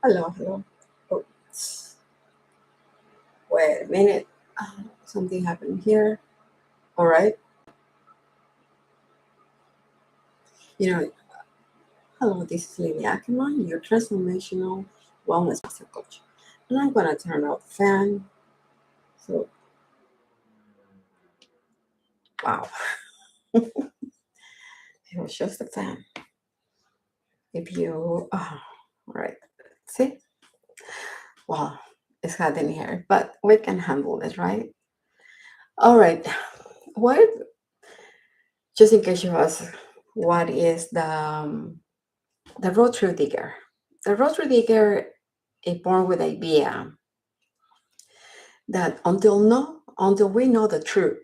Hello, hello. Oh, wait a minute. Something happened here. All right. You know, hello, this is Lily Ackerman, your transformational wellness master coach. And I'm going to turn off the fan. So, wow, it was just a fan. If you, all right. See? Well, it's hot in here, but we can handle it, right? All right. What, just in case you ask, what is the rotary digger? The rotary digger is born with the idea that until we know the truth,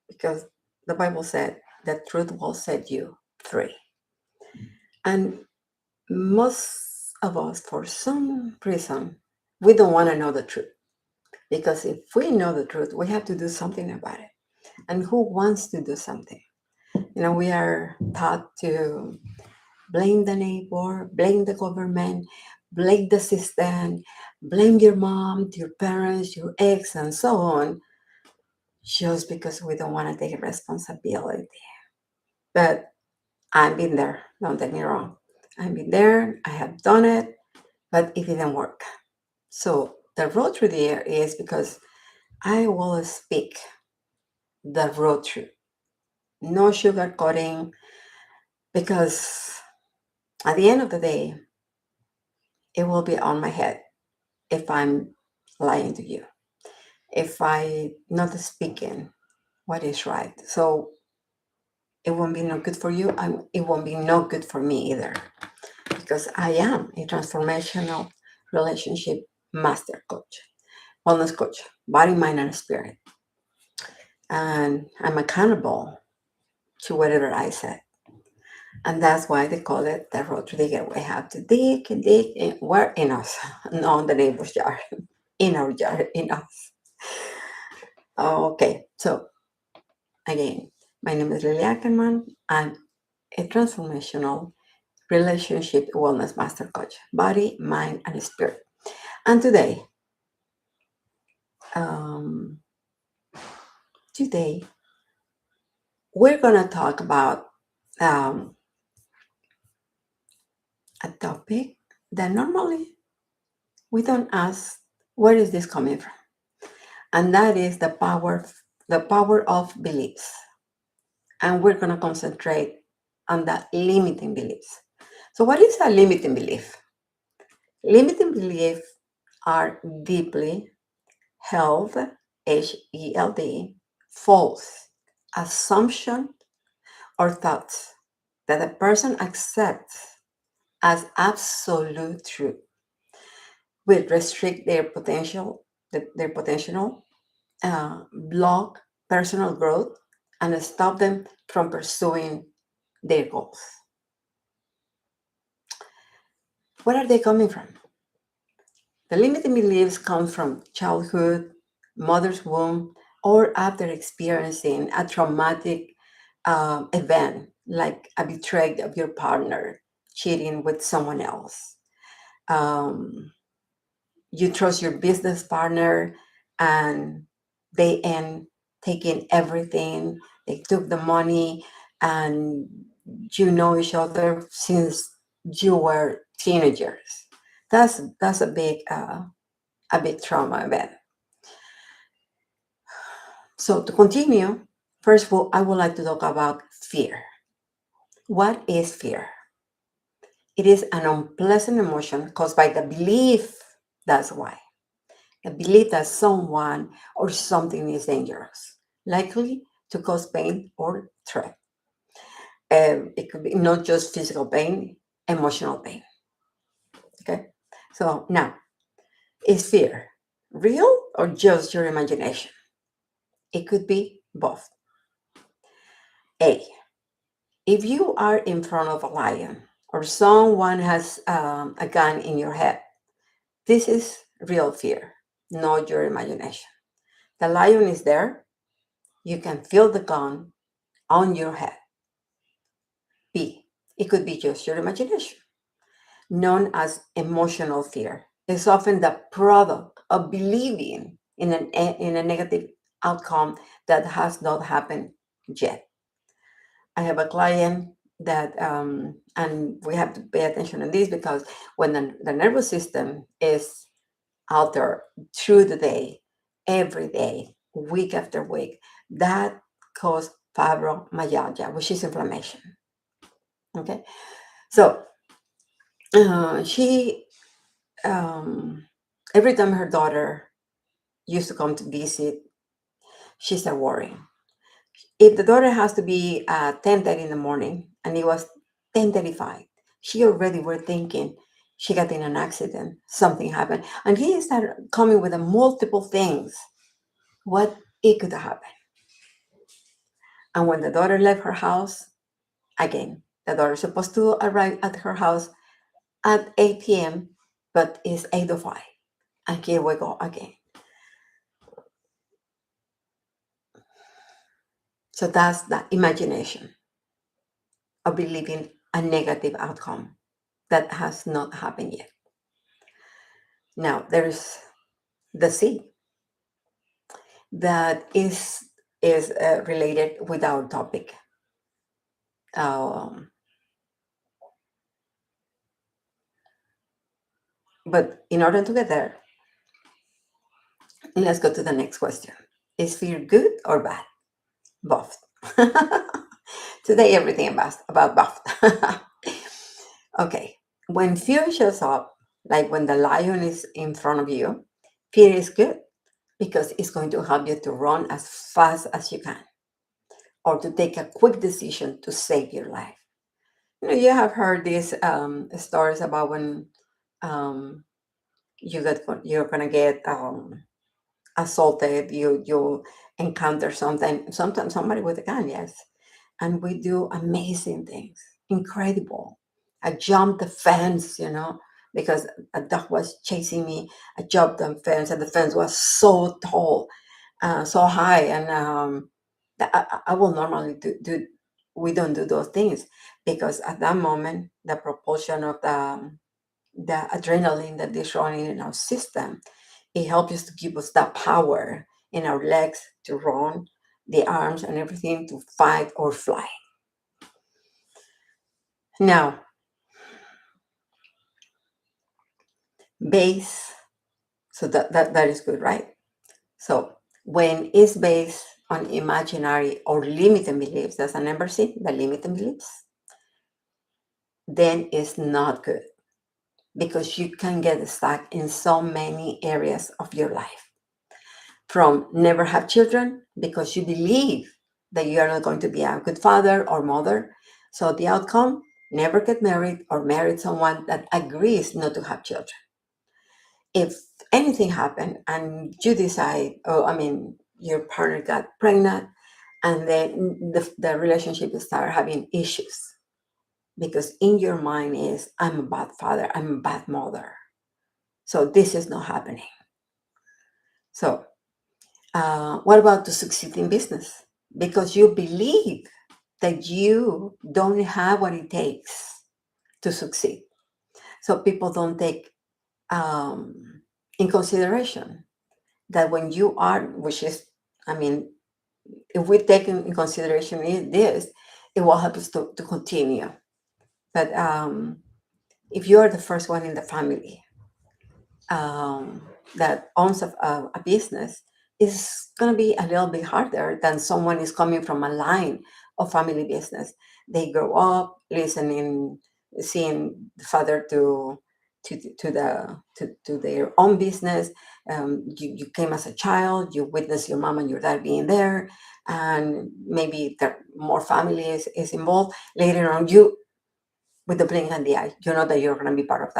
because the Bible said the truth will set you free. And most of us, for some reason, we don't want to know the truth. Because if we know the truth, we have to do something about it. And who wants to do something? We are taught to blame the neighbor, blame the government, blame the system, blame your mom, your parents, your ex, and so on, just because we don't want to take responsibility. But I've been there, don't get me wrong. I've been there, I have done it, but it didn't work. So the road through there is because I will speak the road through. No sugarcoating, because at the end of the day, it will be on my head if I'm lying to you, if I not speaking what is right. So it won't be no good for you. It won't be no good for me either, because I am a transformational relationship master coach, wellness coach, body, mind, and spirit. And I'm accountable to whatever I said. And that's why they call it the road to digger. We have to dig and dig where in us, not in the neighbor's yard, in our yard, in us. Okay, so again, my name is Lily Ackerman. I'm a transformational relationship wellness master coach, body, mind, and spirit. And um, today we're gonna talk about um, a topic that normally we don't ask where is this coming from, and that is the power of beliefs. And we're gonna concentrate on that limiting beliefs. So, what is a limiting belief? Limiting beliefs are deeply held, HELD, false assumption or thoughts that a person accepts as absolute truth will restrict their potential, block personal growth, and stop them from pursuing their goals. Where are they coming from? The limiting beliefs come from childhood, mother's womb, or after experiencing a traumatic event like a betrayal of your partner, cheating with someone else. Um, you trust your business partner and they end taking everything. They took the money and you know each other since you were teenagers. That's a big trauma event. So to continue, first of all, I would like to talk about fear. What is fear? It is an unpleasant emotion caused by the belief, that's why. The belief that someone or something is dangerous, likely to cause pain or threat. It could be not just physical pain, emotional pain. Okay? So now, is fear real or just your imagination? It could be both. A, if you are in front of a lion or someone has a gun in your head, this is real fear, not your imagination. The lion is there. You can feel the gun on your head. B, it could be just your imagination, known as emotional fear. is often the product of believing in a negative outcome that has not happened yet. I have a client that, and we have to pay attention to this because when the nervous system is altered through the day, every day, week after week, that causes fibromyalgia, which is inflammation. Okay, so she every time her daughter used to come to visit, she started worrying. If the daughter has to be at 10:30 in the morning and it was 10:35, she already were thinking she got in an accident, something happened. And he started coming with a multiple things, what it could happen. And when the daughter left her house, again, the daughter is supposed to arrive at her house at 8 p.m., but it's 8:05. And here we go again. So that's the imagination of believing a negative outcome that has not happened yet. Now, there's the C that is related with our topic. Um, but in order to get there, let's go to the next question. Is fear good or bad? Both. Today, everything about both. Okay. When fear shows up, like when the lion is in front of you, fear is good because it's going to help you to run as fast as you can or to take a quick decision to save your life. You have heard these stories about when um, you're gonna get assaulted, you encounter something, sometimes somebody with a gun, yes, and we do amazing things, incredible. I jumped the fence, because a dog was chasing me. I jumped the fence, and the fence was so tall, so high, and I will normally do. We don't do those things because at that moment, the propulsion of the adrenaline that is running in our system, it helps us to give us that power in our legs to run, the arms and everything to fight or fly. Now, base, so that is good, right? So when it's based on imaginary or limiting beliefs, that's a number C, the limiting beliefs, then it's not good because you can get stuck in so many areas of your life. From never have children because you believe that you are not going to be a good father or mother. So the outcome, never get married or marry someone that agrees not to have children. If anything happened and you decide, oh, I mean, your partner got pregnant and then the relationship start having issues because in your mind is, I'm a bad father, I'm a bad mother. So this is not happening. So what about to succeed in business? Because you believe that you don't have what it takes to succeed. So people don't take in consideration that when you are, which is, I mean, if we take in consideration this, it will help us to continue. But if you are the first one in the family that owns a business, it's going to be a little bit harder than someone is coming from a line of family business. They grow up listening, seeing the father to their own business. You came as a child, you witnessed your mom and your dad being there, and maybe there more family is involved. Later on, you with the blink and the eye, you know that you're going to be part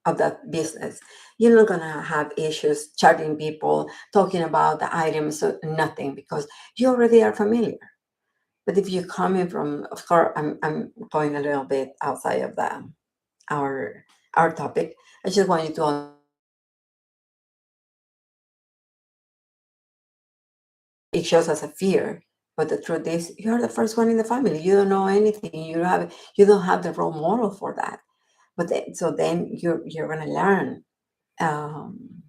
of that business. You're not going to have issues charging people, talking about the items, nothing, because you already are familiar. But if you're coming from, of course, I'm going a little bit outside of our our topic. I just want you to it shows as a fear, but the truth is you're the first one in the family. You don't know anything. You don't have the role model for that. But so then you're gonna learn. Um,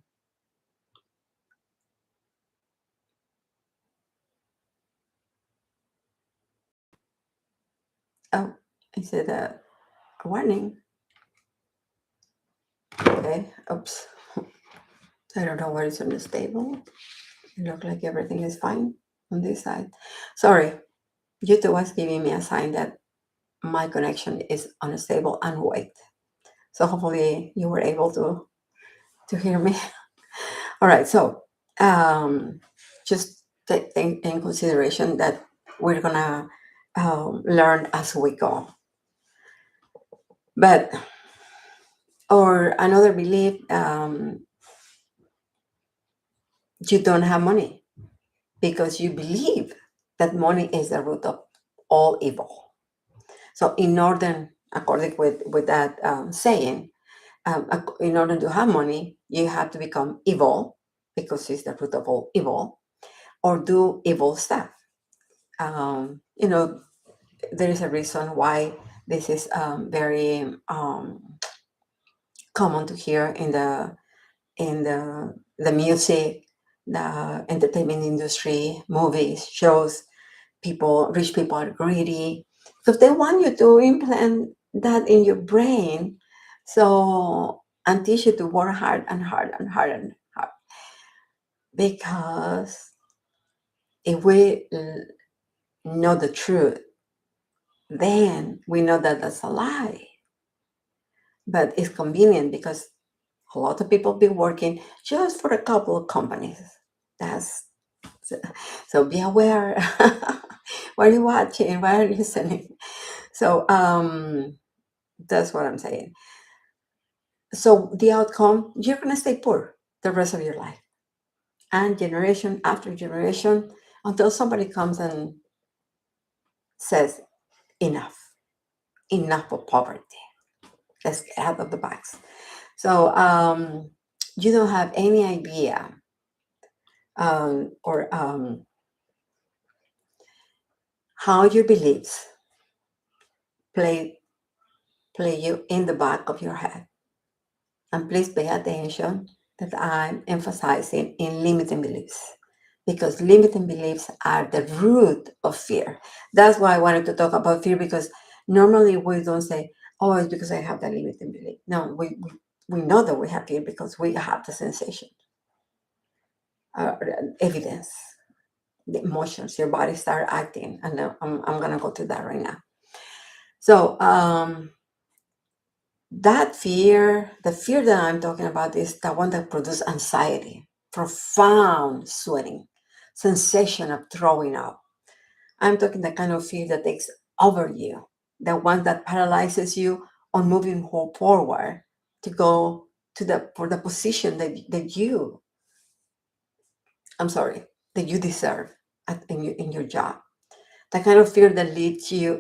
oh, is it a warning? Okay, oops. I don't know what is unstable. It looks like everything is fine on this side. Sorry, YouTube was giving me a sign that my connection is unstable and wait. So hopefully you were able to hear me. All right, so just take in consideration that we're gonna learn as we go. But or another belief, you don't have money because you believe that money is the root of all evil. So in order, according with that saying, in order to have money, you have to become evil because it's the root of all evil, or do evil stuff. You know, there is a reason why this is very common to hear in the music, the entertainment industry, movies, shows. Rich people are greedy because they want you to implant that in your brain, so and teach you to work hard and hard and hard and hard. Because if we know the truth, then we know that that's a lie. But it's convenient because a lot of people be working just for a couple of companies. That's so be aware. What are you watching? What are you listening? So that's what I'm saying. So the outcome, you're gonna stay poor the rest of your life. And generation after generation until somebody comes and says, enough, enough of poverty. Let's get out of the box. So you don't have any idea or how your beliefs play you in the back of your head. And please pay attention that I'm emphasizing in limiting beliefs because limiting beliefs are the root of fear. That's why I wanted to talk about fear, because normally we don't say, oh, it's because I have that limiting belief. No, we know that we have fear because we have the sensation, evidence, the emotions, your body start acting. And I'm going to go to that right now. So that fear, the fear that I'm talking about is the one that produces anxiety, profound sweating, sensation of throwing up. I'm talking the kind of fear that takes over you, the one that paralyzes you on moving forward to go for the position that you deserve in your job. The kind of fear that lets you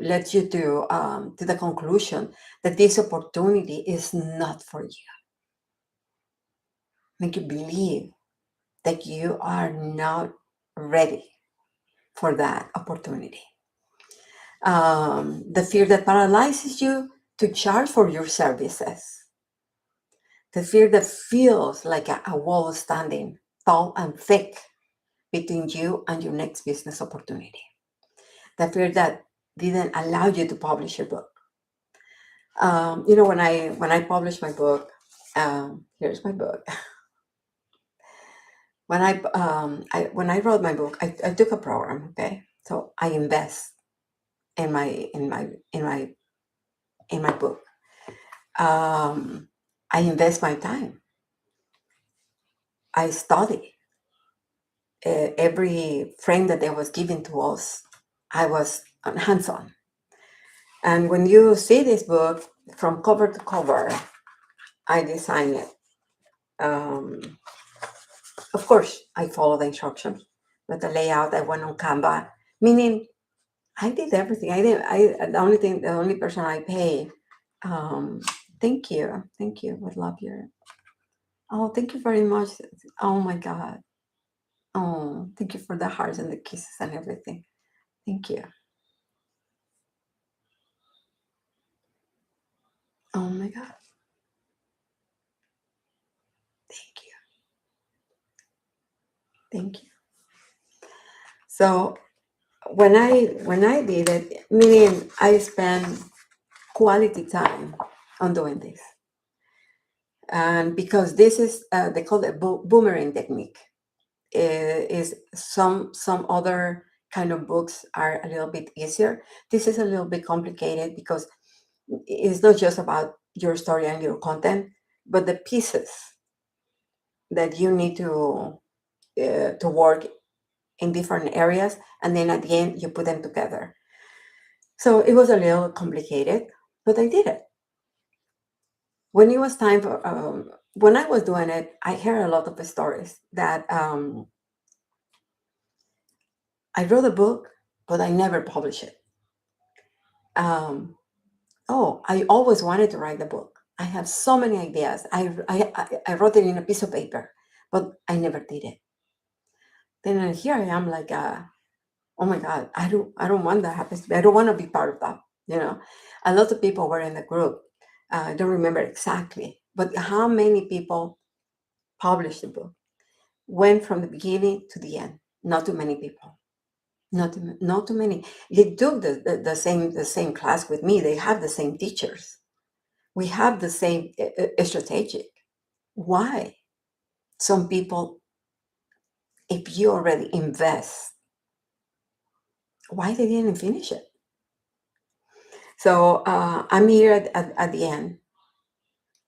to the conclusion that this opportunity is not for you. Make you believe that you are not ready for that opportunity. The fear that paralyzes you to charge for your services. The fear that feels like a wall standing tall and thick between you and your next business opportunity. The fear that didn't allow you to publish your book. When I published my book, here's my book. When I wrote my book, I took a program. Okay, so I invest in my book. I invest my time. I study every frame that they was given to us. I was hands on. And when you see this book from cover to cover, I designed it. Of course, I follow the instructions, but the layout I went on Canva, meaning I did everything. I did. The only person I pay. Um, thank you. Would love your. Oh, thank you very much. Oh my God. Oh, thank you for the hearts and the kisses and everything. Thank you. Oh my God. So when I did it, meaning I spent quality time on doing this, and because this is they call it boomerang technique. Is some other kind of books are a little bit easier. This is a little bit complicated because it's not just about your story and your content, but the pieces that you need to work in different areas, and then at the end you put them together. So it was a little complicated, but I did it. When it was time for when I was doing it, I heard a lot of stories that I wrote a book, but I never published it. Um, oh, I always wanted to write a book. I have so many ideas. I wrote it in a piece of paper, but I never did it. Then here I am, like, oh my God, I don't want that happens to me. I don't want to be part of that. You know, a lot of people were in the group. I don't remember exactly, but how many people published the book went from the beginning to the end? Not too many people. Not too many. They took the same class with me. They have the same teachers. We have the same strategic. Why? Some people, if you already invest, why they didn't finish it? So I'm here at the end,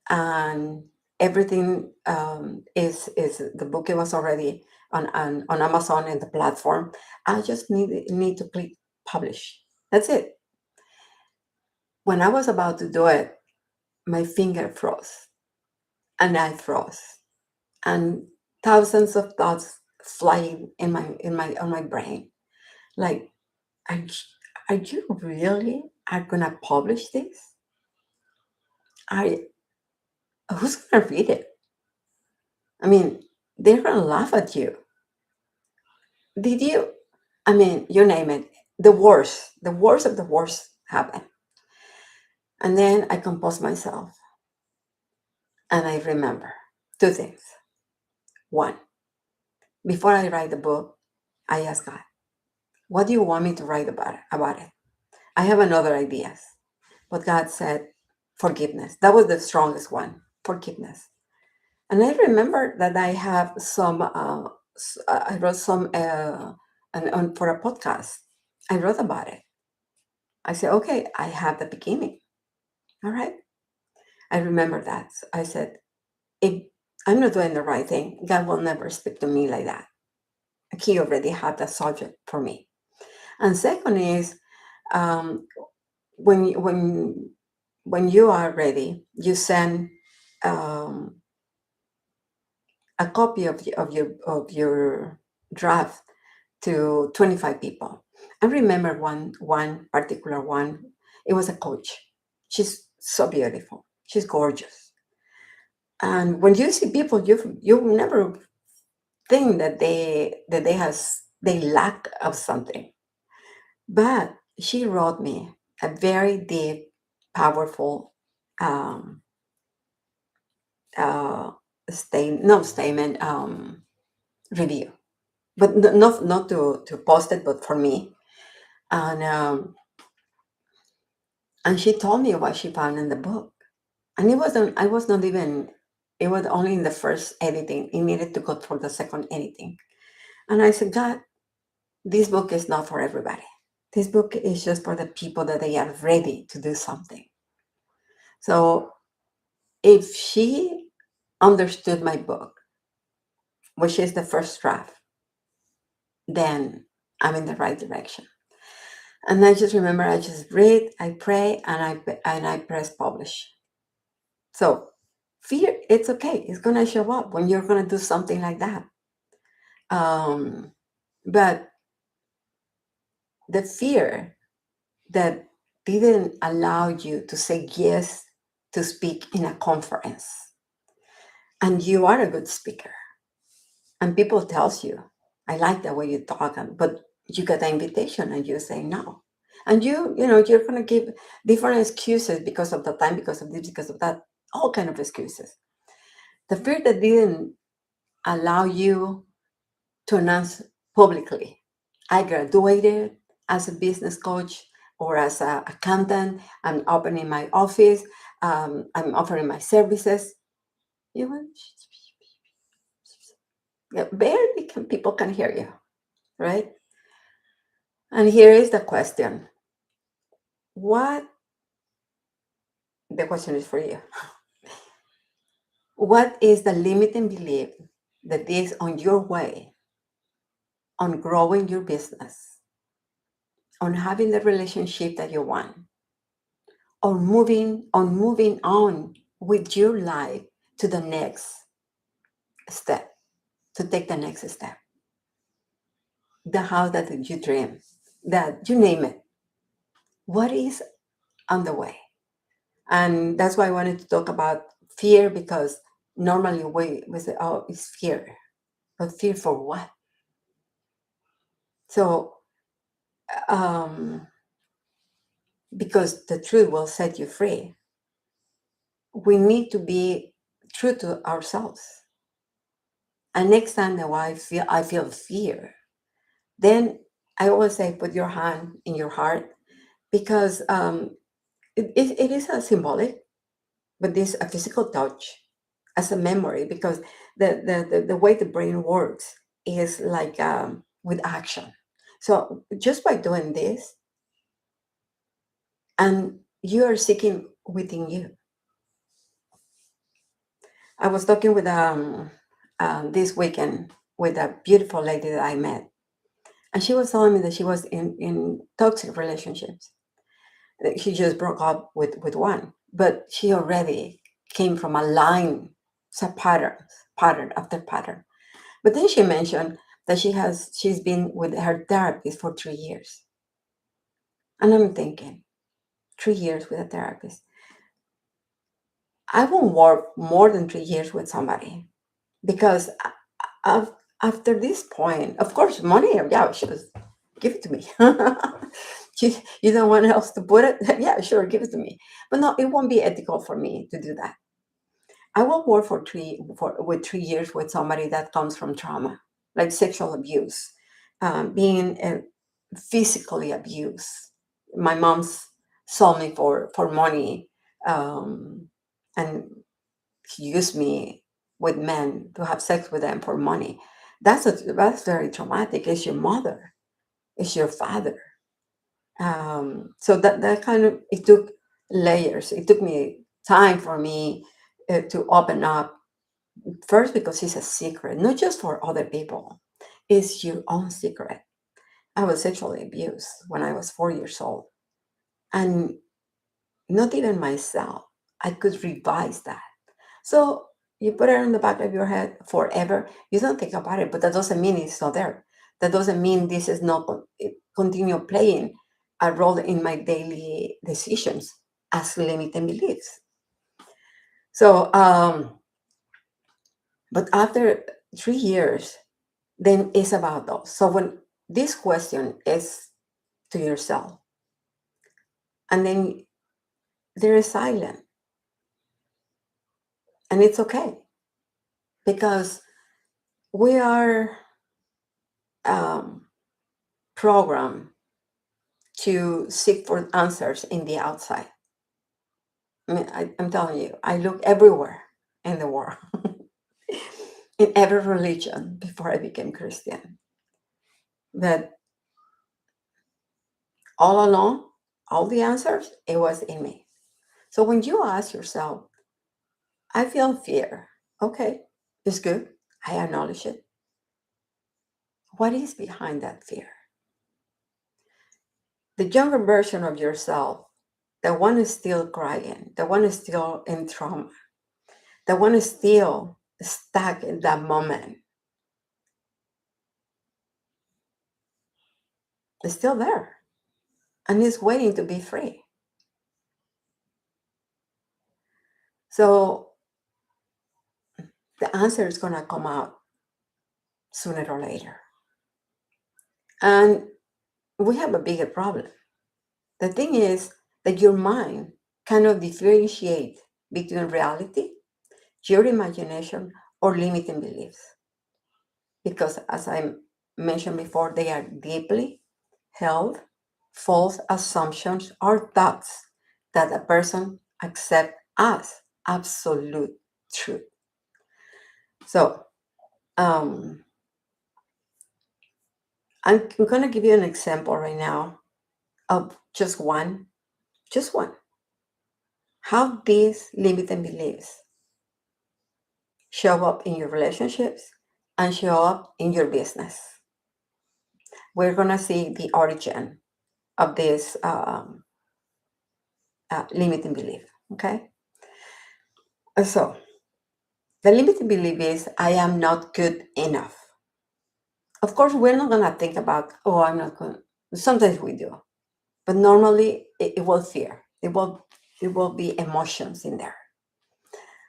and everything is the book. It was already on Amazon and the platform. I just need to click publish. That's it. When I was about to do it, my finger froze, and I froze, and thousands of thoughts flying in my on my brain. Like, are, are you really are gonna publish this? I Who's gonna read it? I mean, they're gonna laugh at you. Did you? I mean, you name it. The worst of the worst happened. And then I composed myself, and I remember two things. One, before I write the book, I asked God, what do you want me to write about it? I have another ideas. But God said, forgiveness. That was the strongest one, forgiveness. And I remember that I have I wrote some, for a podcast. I wrote about it. I said, okay, I have the beginning. All right. I remember that. So I said, if I'm not doing the right thing, God will never speak to me like that. He already had the subject for me. And second is, um, when you- when when you are ready, you send um, a copy of your draft to 25 people. I remember one particular one. It was a coach. She's so beautiful. She's gorgeous. And when you see people, you never think that they lack of something. But she wrote me a very deep, powerful um, uh, no statement, review, but not to post it, but for me. And she told me what she found in the book, and it wasn't. I was not even. It was only in the first editing. It needed to go for the second editing, and I said, God, this book is not for everybody. This book is just for the people that they are ready to do something. So if she understood my book, which is the first draft, then I'm in the right direction. And I just remember I just read, I pray, and I press publish. So fear, it's okay. It's gonna show up when you're gonna do something like that. Um, but the fear that didn't allow you to say yes to speak in a conference, and you are a good speaker, and people tells you, I like the way you talk, but you get the invitation and you say no. And you're going to give different excuses because of the time, because of this, because of that, all kind of excuses. The fear that didn't allow you to announce publicly, I graduated as a business coach or as an accountant. I'm opening my office. I'm offering my services. You know, yeah, barely people can hear you, right? And here is the question. What, the question is for you. What is the limiting belief that is on your way on growing your business, on having the relationship that you want, moving on with your life to the next step, to take the next step? The house that you dream, that you name it. What is on the way? And that's why I wanted to talk about fear, because normally we say, oh, it's fear. But fear for what? So, um, because the truth will set you free, we need to be true to ourselves. And next time that I feel fear, then I always say, put your hand in your heart, because it is a symbolic, but this a physical touch as a memory, because the way the brain works is like with action. So just by doing this, and you are seeking within you. I was talking with this weekend with a beautiful lady that I met, and she was telling me that she was in toxic relationships. That she just broke up with one, but she already came from a line, so pattern after pattern. But then she mentioned that she's been with her therapist for 3 years, and I'm thinking, 3 years with a therapist. I won't work more than 3 years with somebody, because af- after this point, of course, money, yeah, she was, give it to me. You don't want else to put it? Yeah, sure, give it to me. But no, it won't be ethical for me to do that. I will work with 3 years with somebody that comes from trauma, like sexual abuse, being physically abused. My mom's sold me for money, um, and he used me with men to have sex with them for money. That's very traumatic. It's your mother, it's your father. So that kind of, it took layers. It took me time for me to open up. First, because it's a secret, not just for other people. It's your own secret. I was sexually abused when I was 4 years old, and not even myself, I could revise that. So you put it in the back of your head forever. You don't think about it, but that doesn't mean it's not there. That doesn't mean this is not continue playing a role in my daily decisions as limiting beliefs. So, but after 3 years, then it's about those. So when this question is to yourself, and then there is silence, and it's okay, because we are um, programmed to seek for answers in the outside. I mean, I'm telling you, I look everywhere in the world, in every religion before I became Christian. But all along, all the answers, it was in me. So when you ask yourself, I feel fear. Okay, it's good. I acknowledge it. What is behind that fear? The younger version of yourself, the one is still crying, the one is still in trauma, the one is still stuck in that moment, is still there and is waiting to be free. So the answer is going to come out sooner or later. And we have a bigger problem. The thing is that your mind cannot differentiate between reality, your imagination, or limiting beliefs. Because as I mentioned before, they are deeply held false assumptions or thoughts that a person accepts as absolute truth. So um, I'm going to give you an example right now of just one, how these limiting beliefs show up in your relationships and show up in your business. We're going to see the origin of this limiting belief. Okay. So the limiting belief is I am not good enough. Of course, we're not going to think about, oh, I'm not going. Sometimes we do, but normally it will fear. It will be emotions in there.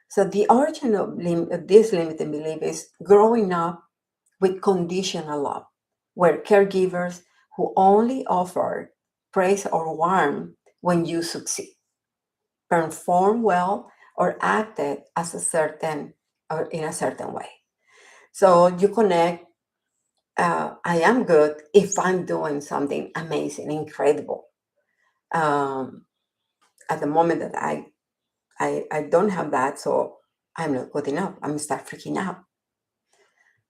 So the origin of this limiting belief is growing up with conditional love, where caregivers who only offered praise or warmth when you succeed, perform well, or acted as a certain or in a certain way. So you connect. I am good if I'm doing something amazing, incredible. Um, at the moment that I don't have that, so I'm not good enough. I'm start freaking out.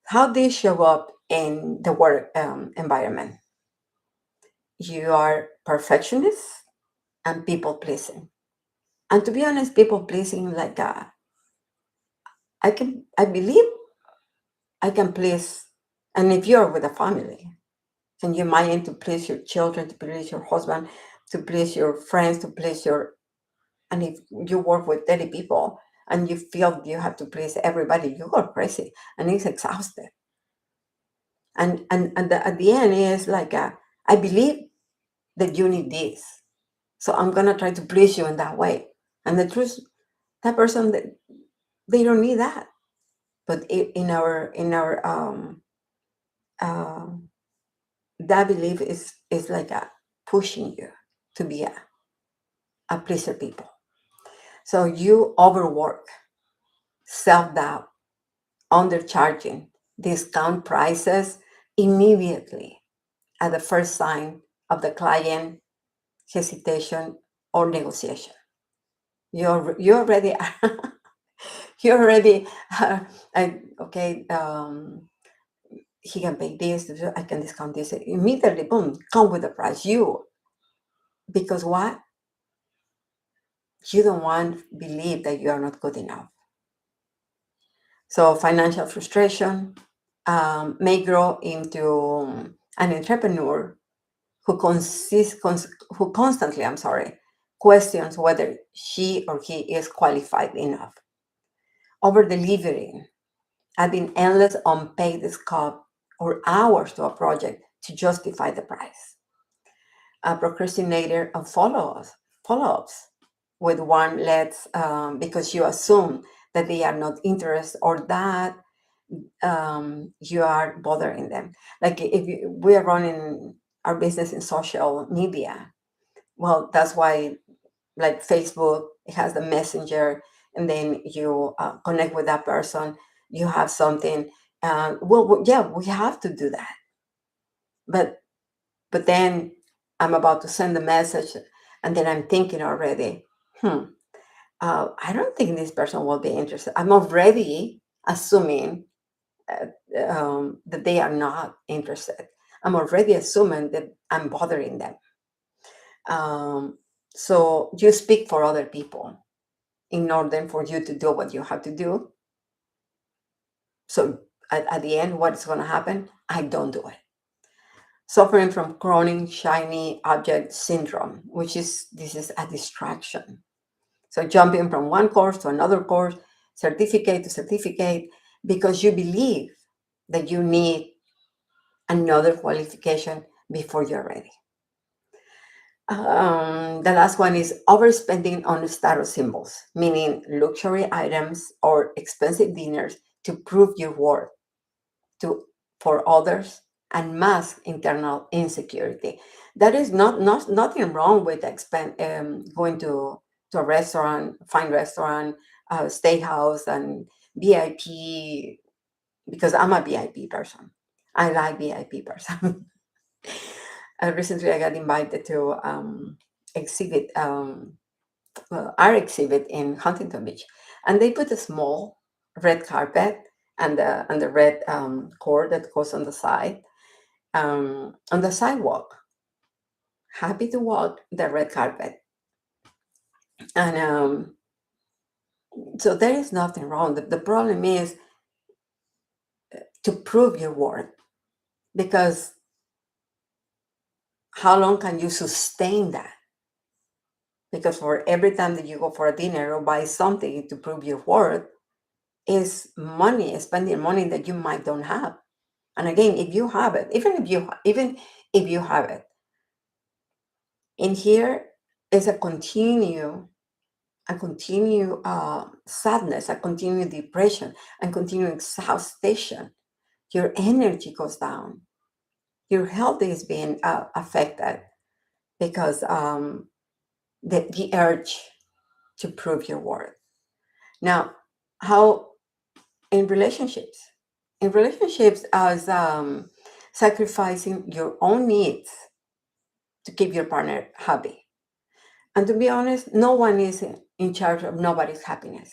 How this show up in the work environment? You are perfectionist and people pleasing. And to be honest, people pleasing like I believe I can please. And if you're with a family, and you might aim to please your children, to please your husband, to please your friends, to please your, and if you work with 30 people and you feel you have to please everybody, you go crazy and it's exhausted. At the end, it's like, I believe that you need this. So I'm going to try to please you in that way. And the truth, that person, they don't need that. But in our um, that belief is like pushing you to be a pleaser people. So you overwork, self-doubt, undercharging, discount prices immediately at the first sign of the client hesitation or negotiation. You already you already okay. He can pay this. I can discount this immediately. Boom, come with the price. You because what you don't want believe that you are not good enough. So financial frustration may grow into an entrepreneur who constantly, I'm sorry, questions whether she or he is qualified enough. Over delivering, adding endless unpaid scope or hours to a project to justify the price. A procrastinator and follow-ups with one lets because you assume that they are not interested or that you are bothering them. Like if we are running our business in social media, well, that's why like Facebook, it has the messenger, and then you connect with that person. You have something. Yeah, we have to do that. But then I'm about to send the message, and then I'm thinking already, I don't think this person will be interested. I'm already assuming that they are not interested. I'm already assuming that I'm bothering them. Um, so you speak for other people in order for you to do what you have to do. So at the end, what's going to happen? I don't do it. Suffering from chronic shiny object syndrome, which is this is a distraction. So jumping from one course to another course, certificate to certificate, because you believe that you need another qualification before you're ready. The last one is overspending on status symbols, meaning luxury items or expensive dinners to prove your worth to for others and mask internal insecurity. That is nothing wrong with going to a restaurant, fine restaurant, steakhouse, and VIP because I'm a VIP person. I like VIP person. Recently, I got invited to exhibit, our exhibit in Huntington Beach, and they put a small red carpet and the red cord that goes on the sidewalk. Happy to walk the red carpet, and so there is nothing wrong. The problem is to prove your worth, because how long can you sustain that? Because for every time that you go for a dinner or buy something to prove your worth is money, spending money that you might don't have. And again, if you have it, even if you have it, in here is a continue sadness, a continue depression, and continue exhaustion. Your energy goes down. Your health is being affected because the urge to prove your worth. Now, how in relationships? In relationships, as sacrificing your own needs to keep your partner happy. And to be honest, no one is in charge of nobody's happiness.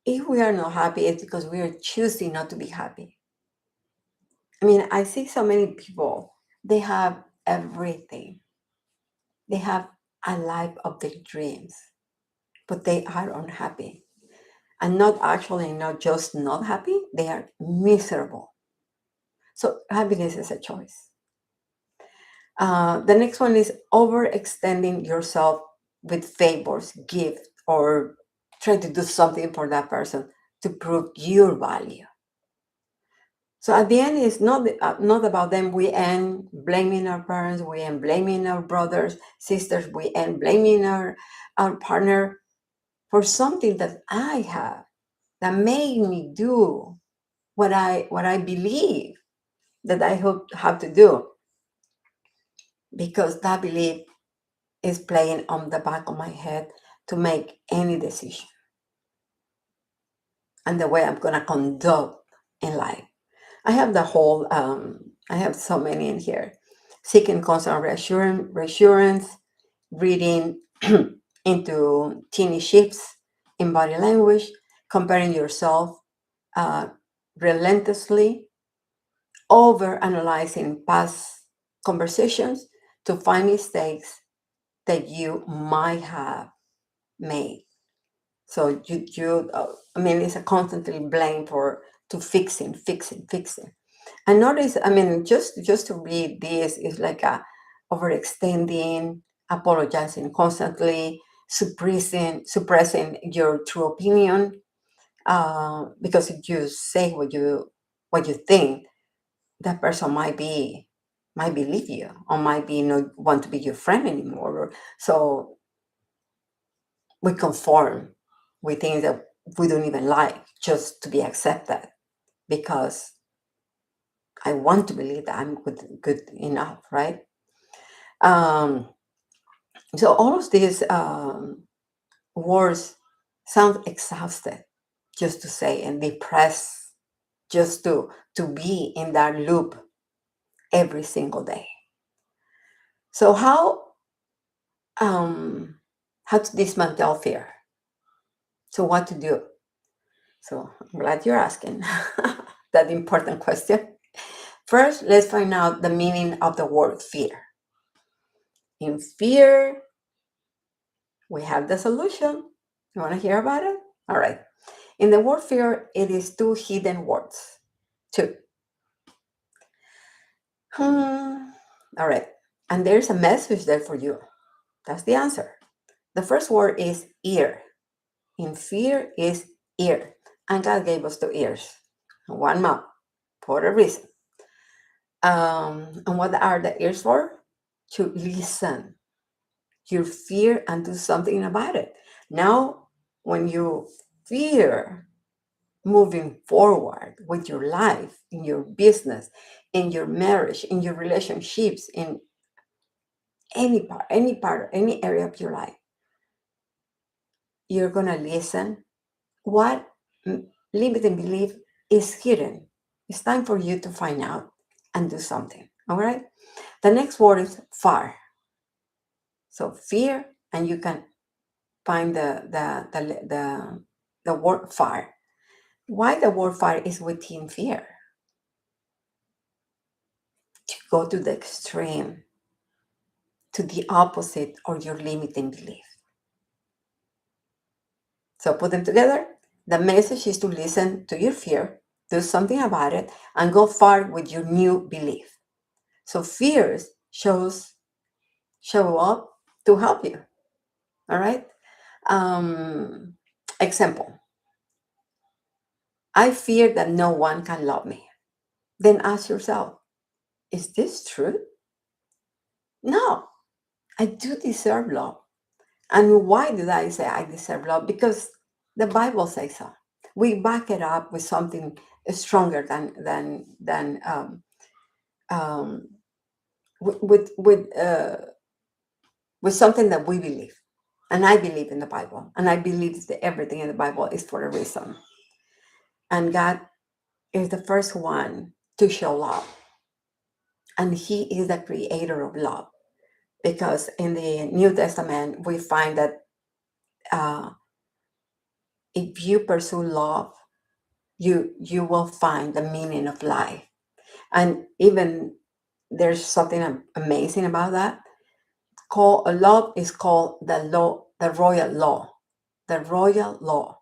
If we are not happy, it's because we are choosing not to be happy. I mean, I see so many people, they have everything. They have a life of their dreams, but they are unhappy. And not just not happy, they are miserable. So happiness is a choice. The next one is overextending yourself with favors, gifts, or try to do something for that person to prove your value. So at the end, it's not about them. We end blaming our parents. We end blaming our brothers, sisters. We end blaming our partner for something that I have that made me do what I believe that I hope have to do, because that belief is playing on the back of my head to make any decision and the way I'm gonna conduct in life. I have I have so many in here. Seeking constant reassurance, reading into teeny shifts in body language, comparing yourself uh, relentlessly, over analyzing past conversations to find mistakes that you might have made. So I mean, it's a constantly blame for to fixing. And notice, I mean, just to read this is like a overextending, apologizing constantly, suppressing your true opinion. Because if you say what you think, that person might believe you, or might be not want to be your friend anymore. So we conform with things that we don't even like just to be accepted, because I want to believe that I'm good enough, right? Um, so all of these words sound exhausted just to say, and depressed just to be in that loop every single day. So how to dismantle fear? So what to do? So I'm glad you're asking that important question. First, let's find out the meaning of the word fear. In fear, we have the solution. You want to hear about it? All right. In the word fear, it is two hidden words. Two. All right. And there's a message there for you. That's the answer. The first word is ear. In fear is ear. And God gave us two ears, one mouth, for a reason. And what are the ears for? To listen your fear and do something about it. Now, when you fear moving forward with your life, in your business, in your marriage, in your relationships, in any area of your life, you're gonna listen what limiting belief is hidden. It's time for you to find out and do something. All right. The next word is far. So fear, and you can find the word far. Why the word far is within fear? To go to the extreme, to the opposite of your limiting belief. So put them together. The message is to listen to your fear, do something about it, and go far with your new belief. So fears show up to help you. All right. Um, Example: I fear that no one can love me. Then ask yourself, is this true? No, I do deserve love. And why did I say I deserve love? Because the Bible says so. We back it up with something stronger um, with something that we believe. And I believe in the Bible, and I believe that everything in the Bible is for a reason. And God is the first one to show love, and He is the creator of love. Because in the New Testament, we find that uh, if you pursue love, you will find the meaning of life. And even there's something amazing about that. Called love is called the law, the royal law, the royal law.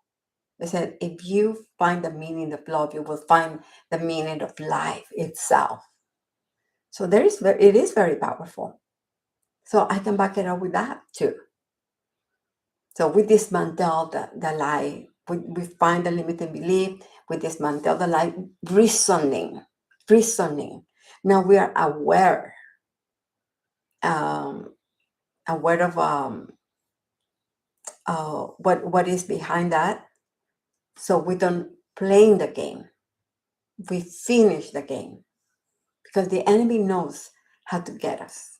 They said if you find the meaning of love, you will find the meaning of life itself. So it is very powerful. So I can back it up with that too. So we dismantle the lie. We find the limiting belief. We dismantle the lie. Reasoning. Now we are um, aware of what is behind that. So we don't play the game. We finish the game because the enemy knows how to get us.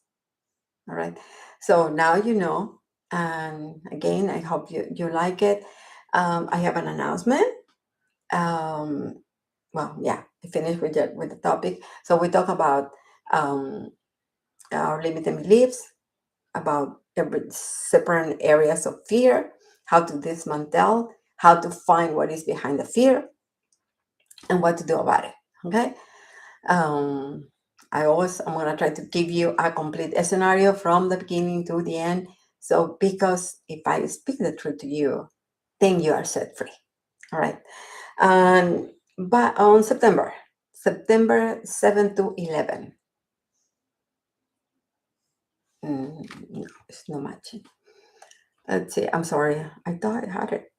All right. So now you know. And again, I hope you like it. I have an announcement. Well, yeah, I finished with the topic. So we talk about um, our limiting beliefs, about every separate areas of fear, how to dismantle, how to find what is behind the fear, and what to do about it. Okay. Um, I'm gonna try to give you a complete scenario from the beginning to the end. So because if I speak the truth to you, then you are set free. All right. And but on September 7 to 11. No, it's not matching. Let's see. I'm sorry. I thought I had it.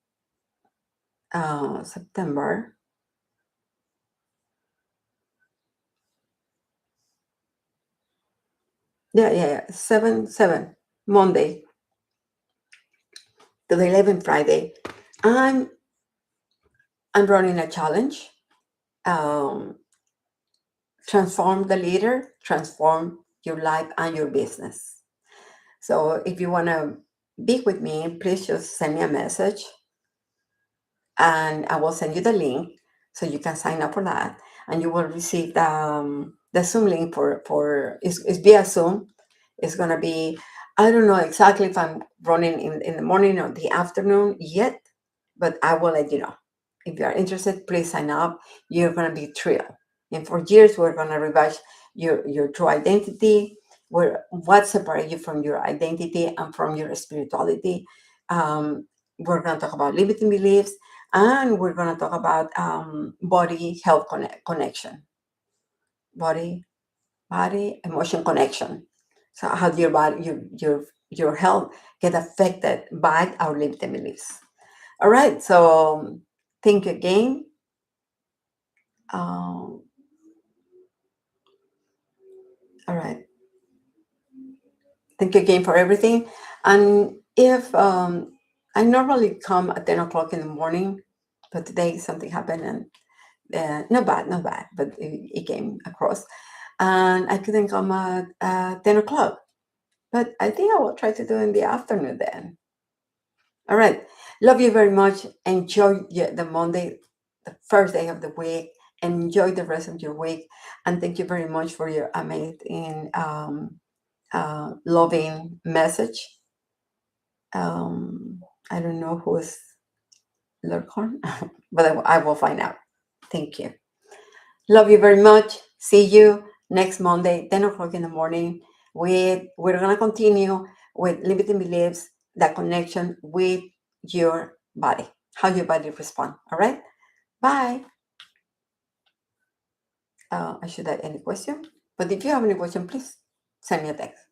September. Yeah. 7 Monday to the 11 Friday. I'm I'm running a challenge. Um, Transform the leader, transform your life and your business. So if you want to be with me, please just send me a message and I will send you the link so you can sign up for that. And you will receive the Zoom link for it's via Zoom. It's going to be, I don't know exactly if I'm running in the morning or the afternoon yet, but I will let you know. If you are interested, please sign up. You're going to be thrilled. And for years, we're going to revise your true identity, what separates you from your identity and from your spirituality. We're going to talk about limiting beliefs, and we're going to talk about body health connection, body emotion connection. So how do your body, your health get affected by our limiting beliefs? All right. So think again. Um, all right. Thank you again for everything. And if I normally come at 10 o'clock in the morning, but today something happened and not bad, but it came across. And I couldn't come at 10 o'clock. But I think I will try to do it in the afternoon then. All right. Love you very much. Enjoy the Monday, the first day of the week. Enjoy the rest of your week. And thank you very much for your amazing, loving message. I don't know who is Lurkhorn, but I will find out. Thank you. Love you very much. See you next Monday, 10 o'clock in the morning. We're going to continue with limiting beliefs, that connection with your body, how your body responds. All right? Bye. I should add any question. But if you have any question, please send me a text.